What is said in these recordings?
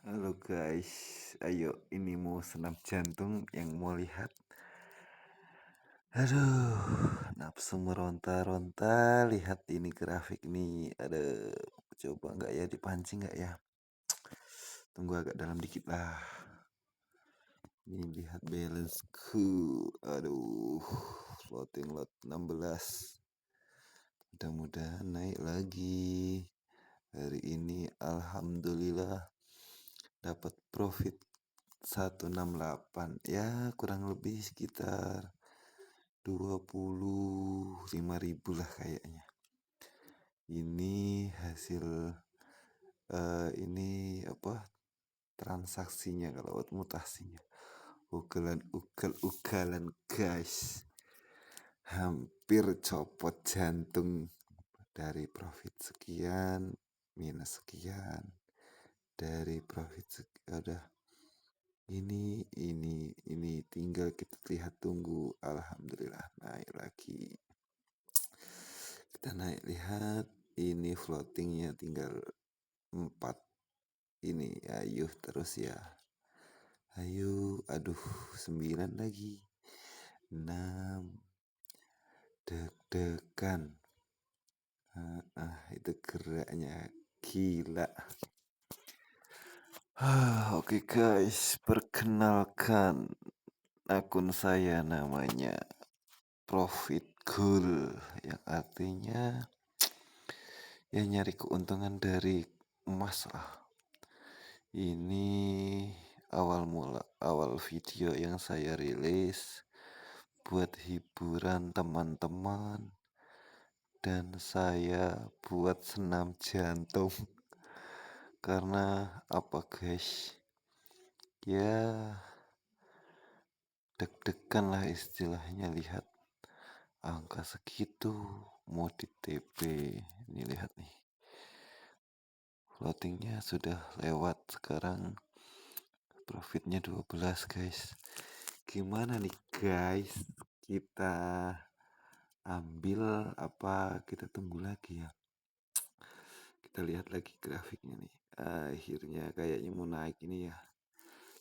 Halo guys, ayo ini mau senam jantung yang mau lihat. Aduh, nafsu meronta-ronta lihat ini grafik nih. Aduh, coba nggak ya dipancing nggak ya? Tunggu agak dalam dikit lah. Ini lihat balanceku. Aduh, floating lot 16. Mudah-mudahan naik lagi. Hari ini alhamdulillah dapat profit 168, ya kurang lebih sekitar 25.000 lah kayaknya. Ini hasil ini apa transaksinya, kalau mutasinya ugalan guys, hampir copot jantung. Dari profit sekian minus sekian, dari profit udah. Ini tinggal kita lihat, tunggu. Alhamdulillah naik lagi. Kita naik, lihat. Ini floatingnya tinggal 4. Ini ayo terus ya. Ayo, aduh 9 lagi. 6. Deg-degan. Itu geraknya gila. Oke guys, perkenalkan akun saya, namanya Profit Goal, yang artinya ya nyari keuntungan dari emas lah. Ini awal video yang saya rilis buat hiburan teman-teman, dan saya buat senam jantung. Karena apa guys, ya deg-degan lah istilahnya, lihat angka segitu mau di TP. Ini lihat nih, floatingnya sudah lewat, sekarang profitnya 12 guys. Gimana nih guys, kita ambil apa kita tunggu lagi ya? Kita lihat lagi grafiknya nih. Akhirnya kayaknya mau naik ini ya.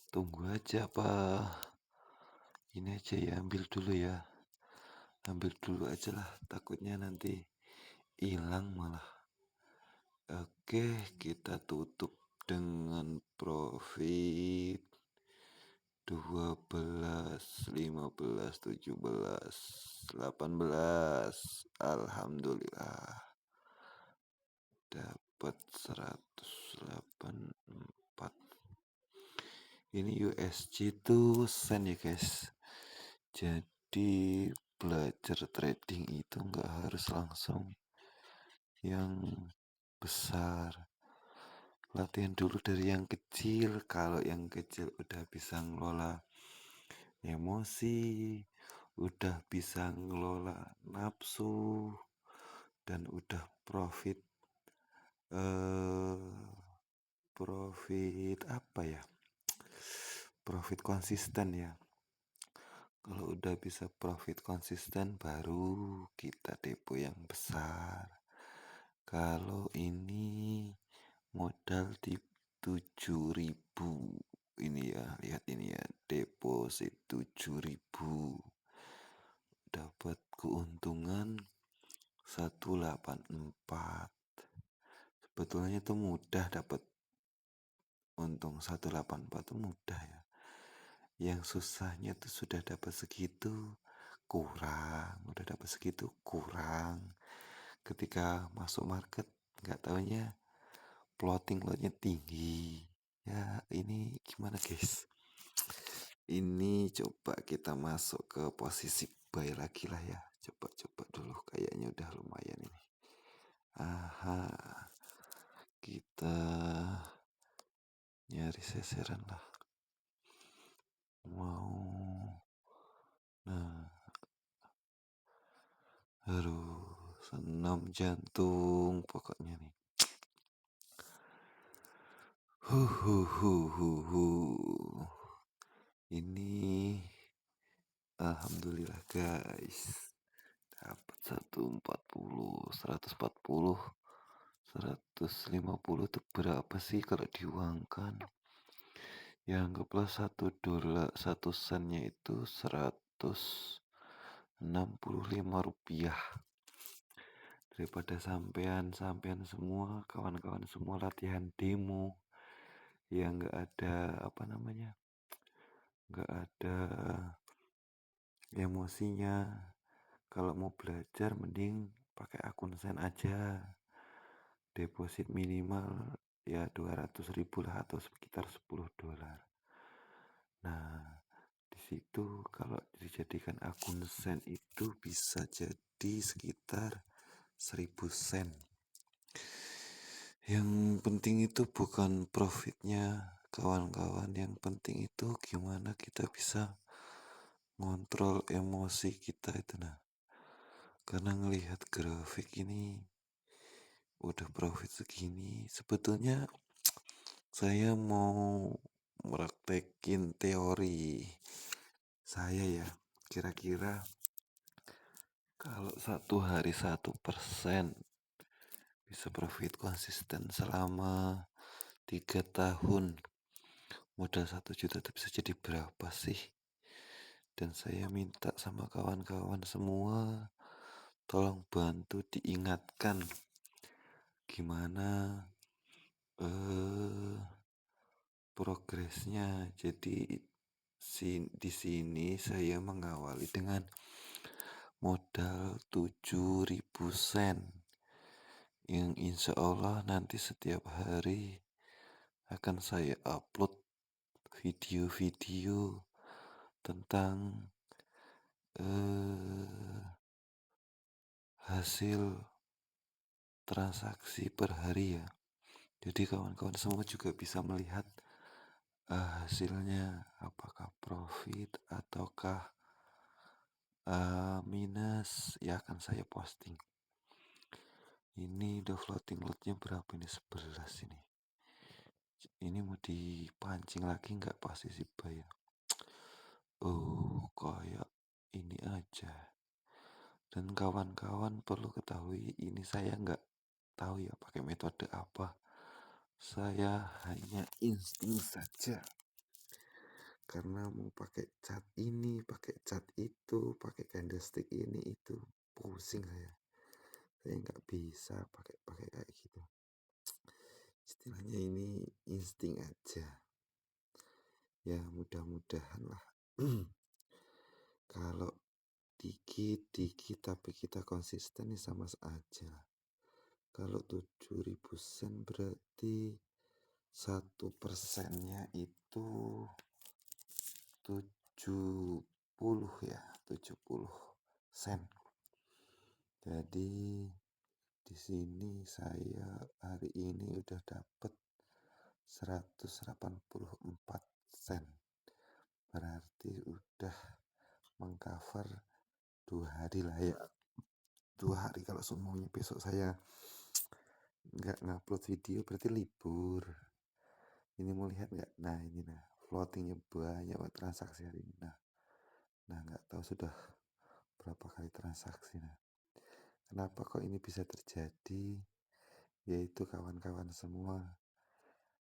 Tunggu aja apa ini aja ya, ambil dulu ya. Ambil dulu aja lah, takutnya nanti hilang malah. Oke, kita tutup dengan profit 12, 15, 17, 18. Alhamdulillah dapat 184. Ini USG tuh sen ya guys. Jadi belajar trading itu nggak harus langsung yang besar. Latihan dulu dari yang kecil. Kalau yang kecil udah bisa ngelola emosi, udah bisa ngelola nafsu, dan udah profit profit apa ya? Profit konsisten ya. Kalau udah bisa profit konsisten, baru kita depo yang besar. Kalau ini modal di 7.000, ini ya, lihat ini ya, deposit 7.000, dapat keuntungan 184. Sebetulnya itu mudah, dapat untung 184 itu mudah ya. Yang susahnya tuh sudah dapat segitu kurang, udah dapat segitu kurang. Ketika masuk market nggak taunya plotting lotnya tinggi. Ya ini gimana guys? Ini coba kita masuk ke posisi buy lagi lah ya. Coba dulu, kayaknya udah lumayan ini. Kita nyari seseran lah. Aduh, senam jantung pokoknya nih. Ini alhamdulillah guys, dapat 140, 140, 150 itu berapa sih kalau diuangkan? Ya anggaplah $1, 1 sennya itu Rp165. Daripada sampean semua, kawan-kawan semua latihan demo, yang nggak ada apa namanya, nggak ada emosinya. Kalau mau belajar mending pakai akun Sen aja. Deposit minimal ya 200.000 lah atau sekitar $10. Nah, di situ kalau dijadikan akun Sen itu bisa jadi sekitar 1.000 sen. Yang penting itu bukan profitnya, kawan-kawan. Yang penting itu gimana kita bisa ngontrol emosi kita itu. Nah, karena ngelihat grafik ini udah profit segini, sebetulnya saya mau meraktekin teori saya ya. Kira-kira kalau 1 hari 1% bisa profit konsisten selama 3 tahun, modal 1 juta itu bisa jadi berapa sih? Dan saya minta sama kawan-kawan semua, tolong bantu diingatkan gimana eh progresnya. Jadi di sini saya mengawali dengan modal 7.000 sen, yang insya Allah nanti setiap hari akan saya upload video-video tentang hasil transaksi per hari ya. Jadi kawan-kawan semua juga bisa melihat hasilnya, apakah profit ataukah minus, ya akan saya posting. Ini udah floating loadnya berapa ini? 11 ini. Ini mau dipancing lagi nggak posisi buy ya? Kayak ini aja. Dan kawan-kawan perlu ketahui, ini saya nggak tahu ya pakai metode apa. Saya hanya insting saja. Karena mau pakai cat ini, pakai cat itu, pakai candlestick ini itu, pusing saya. Saya nggak bisa pakai kayak gitu. Istilahnya ini insting aja. Ya mudah-mudahan lah. Kalau dikit-dikit tapi kita konsisten nih sama aja. Kalau 7.000 sen berarti 1%-nya itu 70 ya, 70 sen. Jadi di sini saya hari ini udah dapat 184 sen. Berarti udah mengcover 2 hari lah ya. 2 hari, kalau semuanya besok saya nggak ngupload video berarti libur. Ini mau lihat nggak? Nah ini nah, floatingnya banyak buat transaksi hari ini. Nah nggak tahu sudah berapa kali transaksi. Nah, kenapa kok ini bisa terjadi? Yaitu kawan-kawan semua,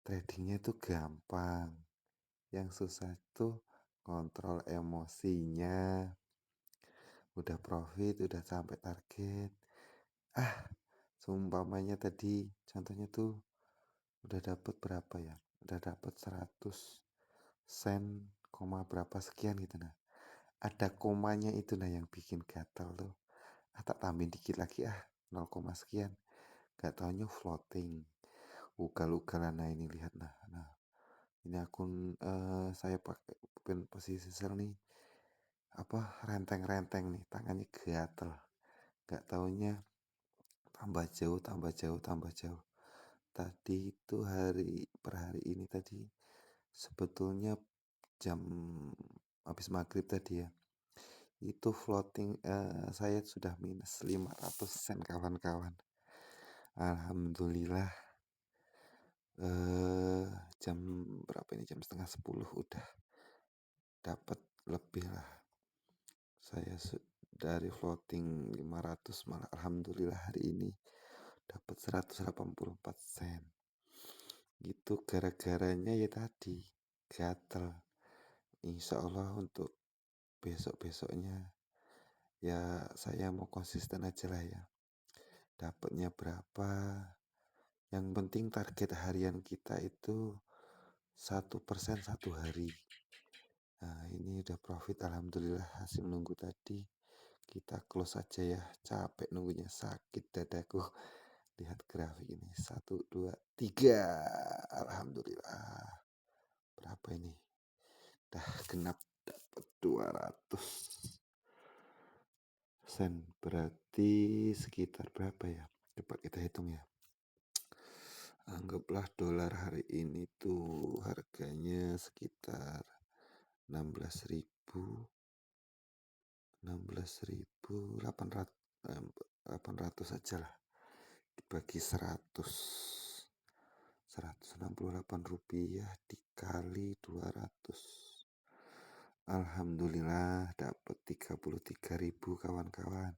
tradingnya itu gampang. Yang susah itu kontrol emosinya. Udah profit, udah sampai target. Seumpamanya tadi contohnya tuh udah dapat berapa ya? Udah dapat 100 sen, koma berapa sekian gitu. Nah, ada komanya itu nah yang bikin gatal tuh. Tak tambahin dikit lagi 0, sekian. Gak taunya floating. Ugal-ugalan. Nah ini lihat nah. Ini akun saya pakai posisi sell nih. Renteng-renteng nih, tangannya gatel. Gak taunya tambah jauh. Tadi itu per hari ini tadi sebetulnya jam habis maghrib tadi ya, itu floating saya sudah minus 500 sen kawan-kawan. Alhamdulillah jam berapa ini, jam setengah 10 udah dapat lebih lah. Saya dari floating 500 malah alhamdulillah hari ini dapat 184 sen. Gitu gara-garanya ya tadi gatel. Insya Allah untuk besok-besoknya ya saya mau konsisten aja lah ya. Dapatnya berapa? Yang penting target harian kita itu 1% 1 hari. Nah ini udah profit, alhamdulillah. Hasil nunggu tadi kita close aja ya, capek nunggunya, sakit dadaku. Lihat grafik ini, 1, 2, 3, alhamdulillah. Berapa ini? Dah genap, dapat 200 sen, berarti sekitar berapa ya? Coba kita hitung ya. Anggaplah dolar hari ini tuh harganya sekitar 16.000, 800 aja lah, dibagi 168 rupiah dikali 200. Alhamdulillah dapat 33.000 kawan-kawan.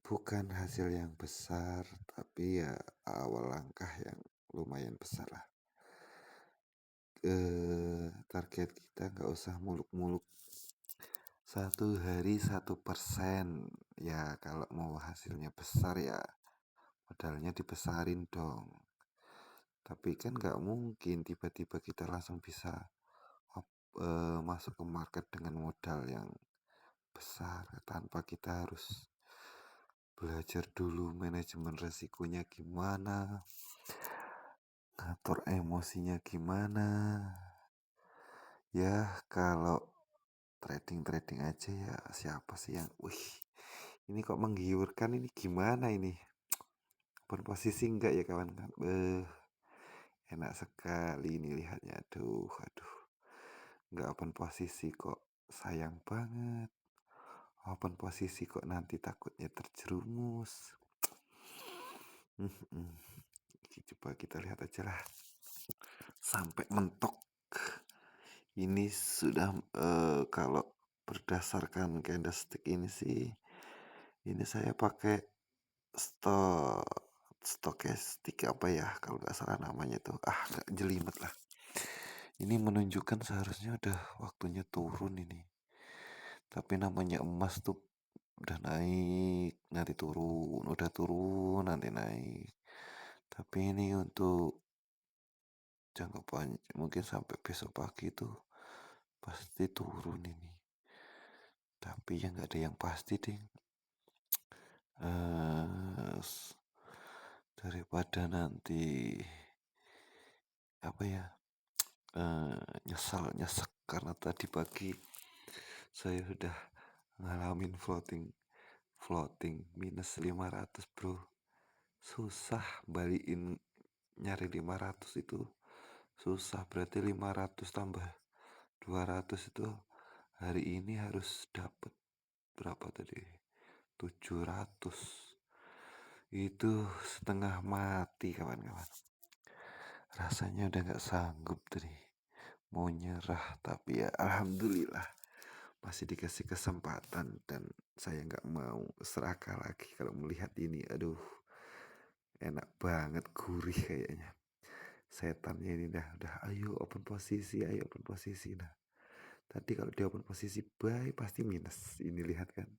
Bukan hasil yang besar, tapi ya awal langkah yang lumayan besar lah. Target kita nggak usah muluk-muluk, 1 hari 1%. Ya kalau mau hasilnya besar ya modalnya dibesarin dong. Tapi kan nggak mungkin tiba-tiba kita langsung bisa masuk ke market dengan modal yang besar tanpa kita harus belajar dulu manajemen resikonya gimana, ngatur emosinya gimana. Ya kalau trading aja ya siapa sih yang ini kok menggiurkan, ini gimana ini, berposisi enggak ya kawan-kawan. Enak sekali ini lihatnya, aduh nggak open posisi kok, sayang banget. Open posisi kok nanti takutnya terjerumus. Coba kita lihat aja lah sampai mentok. Ini sudah kalau berdasarkan candlestick ini sih, ini saya pakai stokastik apa ya kalau nggak salah namanya tuh, nggak jelimet lah. Ini menunjukkan seharusnya udah waktunya turun ini, tapi namanya emas tuh udah naik nanti turun, udah turun nanti naik. Tapi ini untuk jangka panjang mungkin sampai besok pagi tuh pasti turun ini. Tapi ya nggak ada yang pasti ding. Daripada nanti apa ya, nyesek karena tadi pagi saya sudah ngalamin floating minus 500 bro. Susah balikin, nyari 500 itu susah. Berarti 500 tambah 200 itu hari ini harus dapat berapa tadi, 700. Itu setengah mati kawan-kawan. Rasanya udah gak sanggup tadi, mau nyerah. Tapi ya alhamdulillah masih dikasih kesempatan, dan saya gak mau serakah lagi kalau melihat ini. Aduh enak banget, gurih kayaknya. Setannya ini udah ayo open posisi, ayo open posisi. Nah tadi kalau di open posisi buy pasti minus. Ini lihat kan,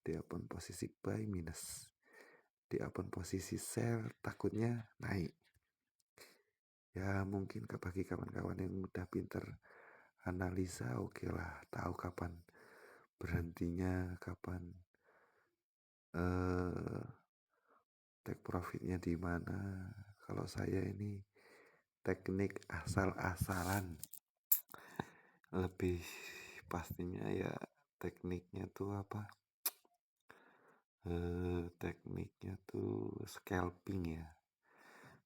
di open posisi buy minus, di open posisi sell takutnya naik. Ya mungkin bagi kawan-kawan yang udah pinter analisa, oke lah, tahu kapan berhentinya, kapan take profitnya di mana. Kalau saya ini teknik asal-asalan, lebih pastinya ya tekniknya tuh apa, tekniknya tuh scalping ya.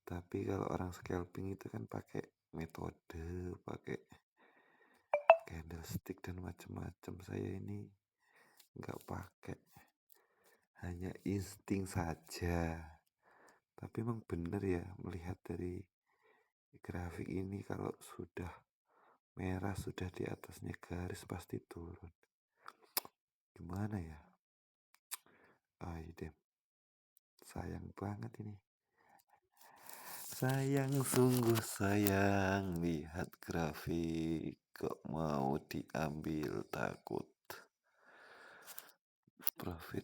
Tapi kalau orang scalping itu kan pakai metode, pakai candlestick dan macam-macam. Saya ini nggak pakai, hanya insting saja. Tapi emang bener ya, melihat dari grafik ini kalau sudah merah, sudah di atasnya garis pasti turun. Gimana ya? Idem sayang banget ini. Sayang sungguh sayang, lihat grafik kok mau diambil takut. Profit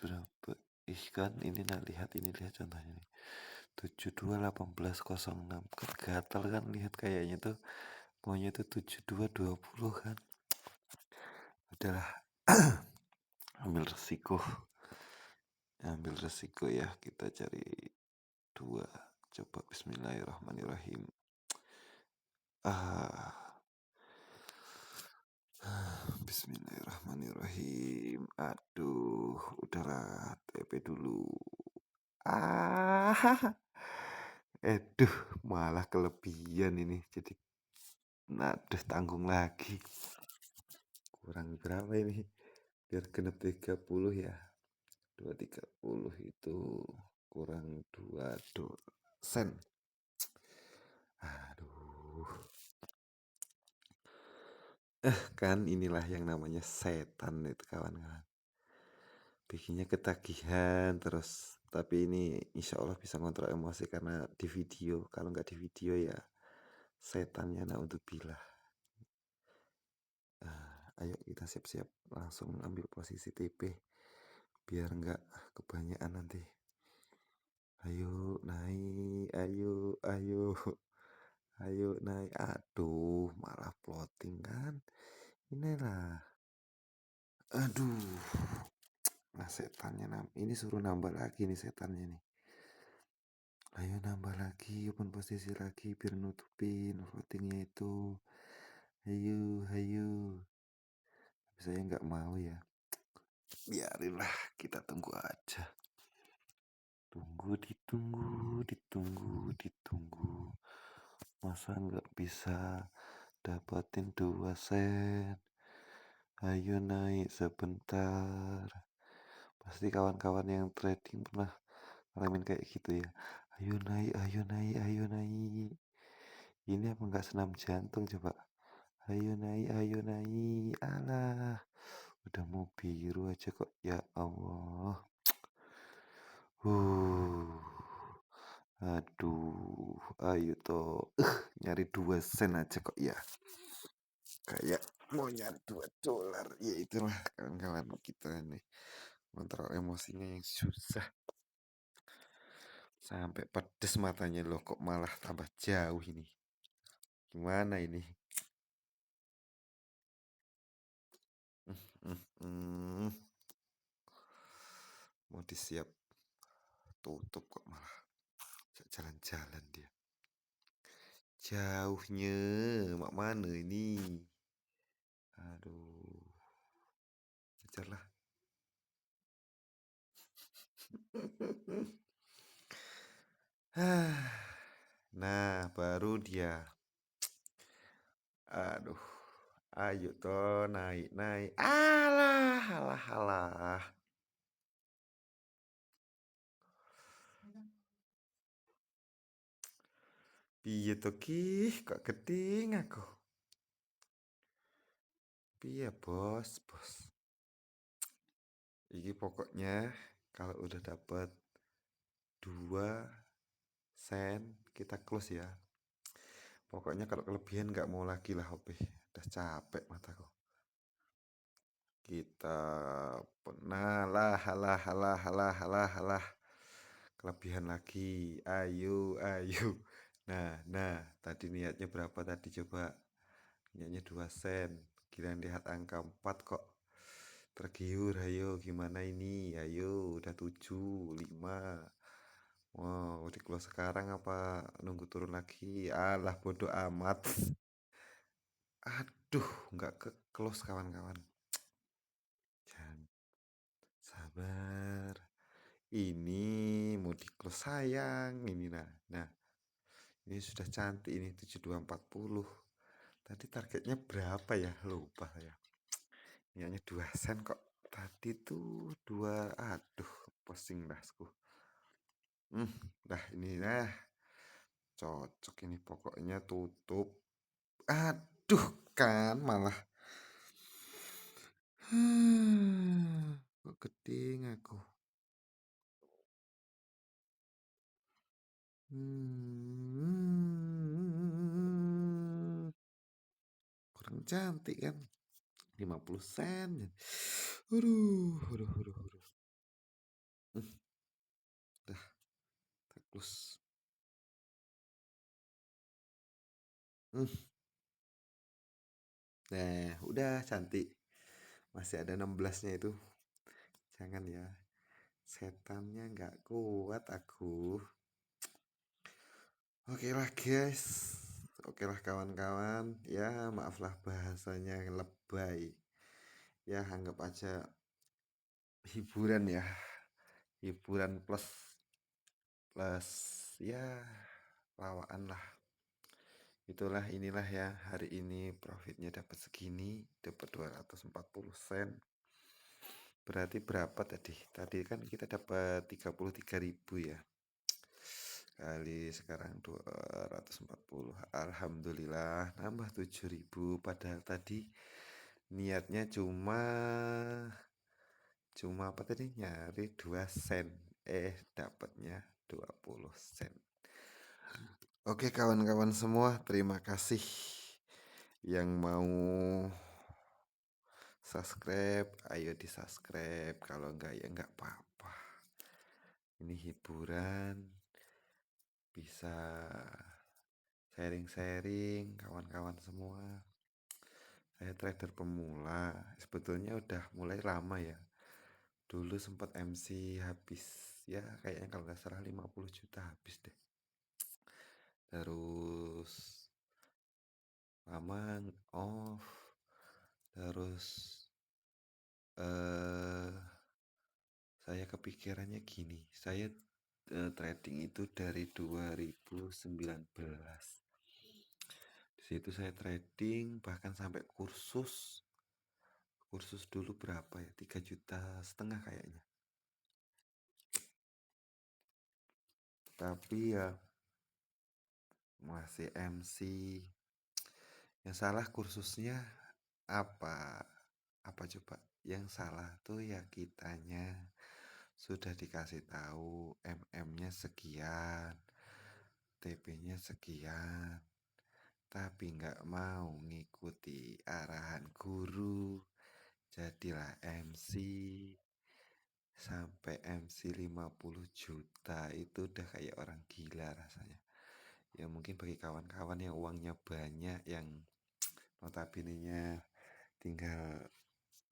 berapa? Ih kan ini nah lihat ini lihat contohnya nih. 721806 kan gatal kan lihat kayaknya tuh maunya tuh 7220 kan. Udahlah ambil resiko ya kita cari dua. Coba bismillahirrahmanirrahim. Ah, bismillahirrahmanirrahim. Aduh, udahlah TP dulu. Ah, aduh, malah kelebihan ini. Jadi, naduh tanggung lagi. Kurang berapa ini? Biar genep 30 ya. 230 itu kurang 2 sen. Aduh. Kan inilah yang namanya setan itu kawan-kawan. Bikinnya ketagihan terus. Tapi ini insya Allah bisa ngontrol emosi karena di video. Kalau nggak di video ya setannya untuk bilah. Ayo kita siap-siap langsung ambil posisi TP biar nggak kebanyakan nanti. Ayo naik, ayo naik. Aduh, malah plotting kan. Inilah. Aduh. Nah, setannya ini suruh nambah lagi nih setannya nih. Ayo nambah lagi, open posisi lagi biar nutupin floatingnya itu. Ayo. Tapi saya nggak mau ya. Biarinlah, kita tunggu aja. Ditunggu. Masa nggak bisa dapatin 2 sen? Ayo naik sebentar. Pasti kawan-kawan yang trading pernah ngalamin kayak gitu ya. Ayo naik. Ini apa nggak senam jantung coba? Ayo naik. Alah, udah mau biru aja kok. Ya Allah. Aduh, ayo toh. Nyari 2 sen aja kok ya. Kayak mau nyari $2. Ya itulah kawan-kawan kita nih. Kontrol emosinya yang susah. Sampai pedes matanya loh kok malah tambah jauh ini. Gimana ini? Mau disiap tutup kok malah jalan-jalan dia. Jauhnya mak mana ini? Aduh. Kejarlah. Nah, baru dia. Aduh. Ayo toh naik. Alah. Piye to ki? Kok keting aku? Piye bos? Iki pokoknya kalau udah dapet 2 sen kita close ya. Pokoknya kalau kelebihan nggak mau lagi lah Hope. Udah capek mataku. Kita pernah lah. Kelebihan lagi. Ayo. Nah, tadi niatnya berapa tadi coba? Niatnya 2 sen. Kirain lihat angka 4 kok. Tergiur, ayo gimana ini? Ayo, udah 7, 5. Wow, di close sekarang apa nunggu turun lagi? Alah, bodoh amat. Aduh, nggak ke close kawan-kawan. Jangan sabar. Ini mau di close sayang ini nah. Ini sudah cantik ini 7240. Tadi targetnya berapa ya? Lupa ya. Ini hanya 2 sen kok. Tadi tuh 2. Aduh, pusing dasku. Dah ini cocok ini pokoknya tutup. Aduh, kan malah. Kok geding aku. Hmm, kurang cantik kan? 50 sen. Aduh, aduh, aduh, aduh. Dah, bagus. Nah, udah cantik. Masih ada 16-nya itu. Jangan ya. Setannya nggak kuat aku. Oke lah guys. Oke lah kawan-kawan. Ya, maaflah bahasanya yang lebay. Ya, anggap aja hiburan ya. Hiburan plus plus ya lawaan lah. Itulah inilah ya, hari ini profitnya dapat segini, dapat 240 sen. Berarti berapa tadi? Tadi kan kita dapat 33.000 ya. Kali sekarang 240. Alhamdulillah nambah 7.000, padahal tadi niatnya cuma apa tadi? Nyari 2 sen. Dapatnya 20 sen. Oke kawan-kawan semua, terima kasih yang mau subscribe. Ayo di subscribe, kalau enggak ya enggak apa-apa. Ini hiburan, bisa sharing-sharing kawan-kawan semua. Saya trader pemula, sebetulnya udah mulai lama ya. Dulu sempat MC habis, ya kayaknya kalau nggak salah 50 juta habis deh. Terus lama off, terus eh saya kepikirannya gini, saya trading itu dari 2019. Di situ saya trading bahkan sampai kursus. Kursus dulu berapa ya? 3,5 juta kayaknya. Tapi ya masih MC. Yang salah kursusnya apa? Apa coba? Yang salah tuh ya kitanya. Sudah dikasih tahu MM-nya sekian, TP-nya sekian, tapi nggak mau ngikuti arahan guru. Jadilah MC. Sampai MC 50 juta itu udah kayak orang gila rasanya. Ya mungkin bagi kawan-kawan yang uangnya banyak, yang notabene-nya tinggal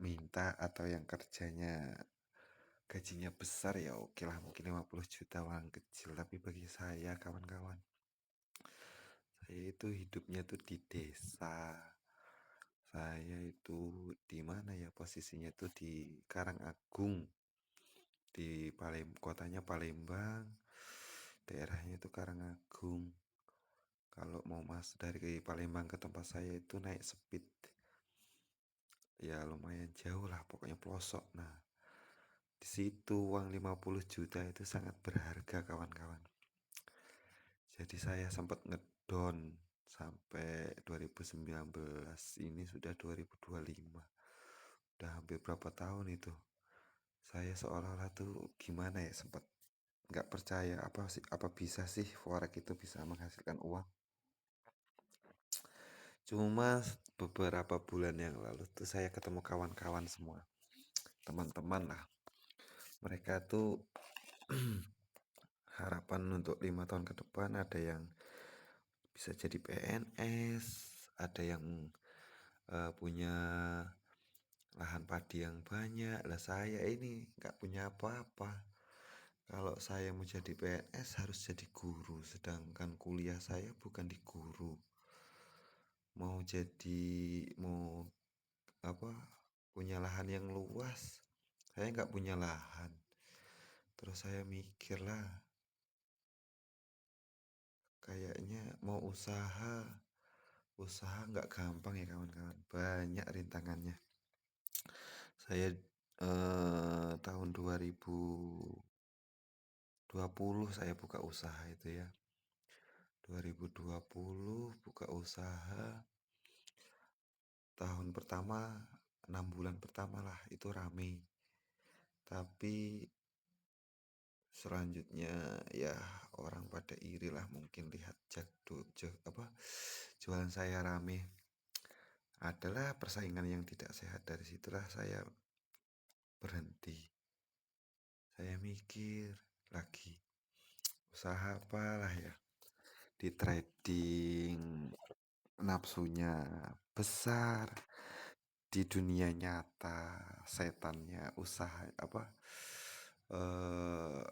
minta, atau yang kerjanya gajinya besar, ya oke lah, mungkin 50 juta uang kecil. Tapi bagi saya kawan-kawan, saya itu hidupnya tuh di desa. Saya itu di mana ya posisinya, tuh di Karangagung, di kotanya Palembang, daerahnya itu Karangagung. Kalau mau mas dari Palembang ke tempat saya itu naik speed, ya lumayan jauh lah, pokoknya pelosok. Nah, di situ uang 50 juta itu sangat berharga kawan-kawan. Jadi saya sempat ngedon sampai 2019, ini sudah 2025. Udah hampir berapa tahun itu. Saya seolah-olah tuh gimana ya, sempat nggak percaya apa sih, apa bisa sih forex itu bisa menghasilkan uang. Cuma beberapa bulan yang lalu tuh saya ketemu kawan-kawan semua, teman-teman lah. Mereka tuh harapan untuk 5 tahun ke depan, ada yang bisa jadi PNS, ada yang punya lahan padi yang banyak. Lah saya ini nggak punya apa-apa. Kalau saya mau jadi PNS harus jadi guru, sedangkan kuliah saya bukan di guru. Mau apa, punya lahan yang luas, saya nggak punya lahan. Terus saya mikir lah, kayaknya mau usaha nggak gampang ya kawan-kawan, banyak rintangannya. Saya tahun 2020 saya buka usaha itu ya. 2020 buka usaha, tahun pertama 6 bulan pertama lah itu rame. Tapi Selanjutnya ya orang pada iri lah mungkin lihat jualan saya rame. Adalah persaingan yang tidak sehat, dari situlah saya berhenti. Saya mikir lagi, usaha apalah ya, di trading nafsunya besar, di dunia nyata setannya usaha apa,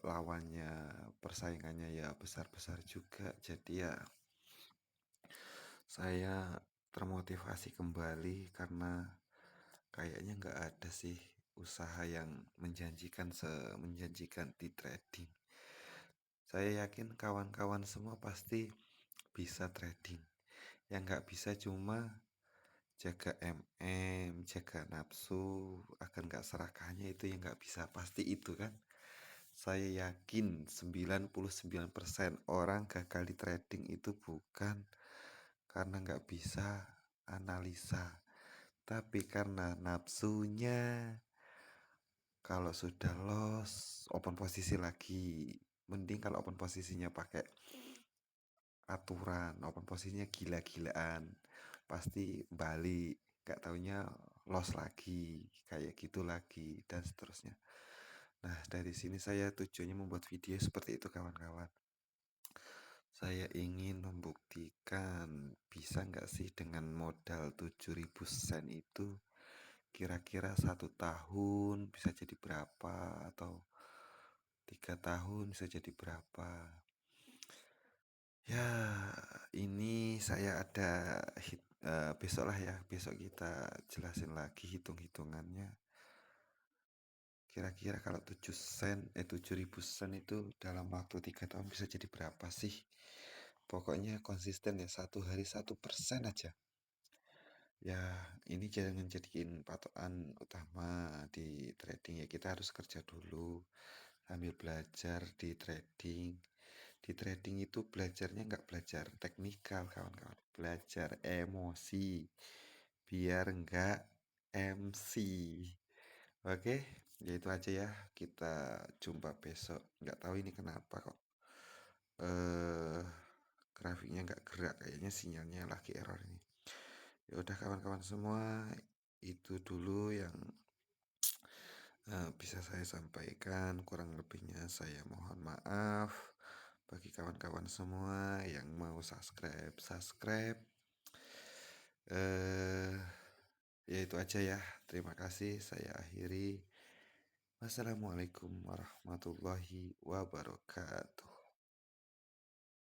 lawannya persaingannya ya besar-besar juga. Jadi ya saya termotivasi kembali karena kayaknya nggak ada sih usaha yang menjanjikan di trading. Saya yakin kawan-kawan semua pasti bisa trading. Yang nggak bisa cuma jaga jaga nafsu agar nggak serakahnya, itu yang nggak bisa. Pasti itu kan. Saya yakin 99% orang gagal di trading itu bukan karena nggak bisa analisa, tapi karena nafsunya. Kalau sudah loss, open posisi lagi. Mending kalau open posisinya pakai aturan, open posisinya gila-gilaan, pasti balik. Gak taunya loss lagi, kayak gitu lagi, dan seterusnya. Nah, dari sini saya tujuannya membuat video seperti itu, kawan-kawan. Saya ingin membuktikan bisa nggak sih dengan modal 7.000 sen itu kira-kira 1 tahun bisa jadi berapa, atau 3 tahun bisa jadi berapa. Ya, ini saya ada besok lah ya, besok kita jelasin lagi hitung-hitungannya. Kira-kira kalau 7.000 sen itu dalam waktu 3 tahun bisa jadi berapa sih? Pokoknya konsisten ya, 1 hari 1% aja. Ya, ini jangan jadiin patokan utama di trading ya. Kita harus kerja dulu sambil belajar di trading. Di trading itu belajarnya nggak belajar teknikal, kawan-kawan. Belajar emosi biar nggak MC. Oke, ya itu aja ya. Kita jumpa besok. Nggak tahu ini kenapa kok. Eh, grafiknya nggak gerak, kayaknya sinyalnya lagi error ini. Ya udah kawan-kawan semua, itu dulu yang bisa saya sampaikan. Kurang lebihnya saya mohon maaf. Bagi kawan-kawan semua yang mau subscribe. Ya itu aja ya. Terima kasih. Saya akhiri. Wassalamualaikum warahmatullahi wabarakatuh.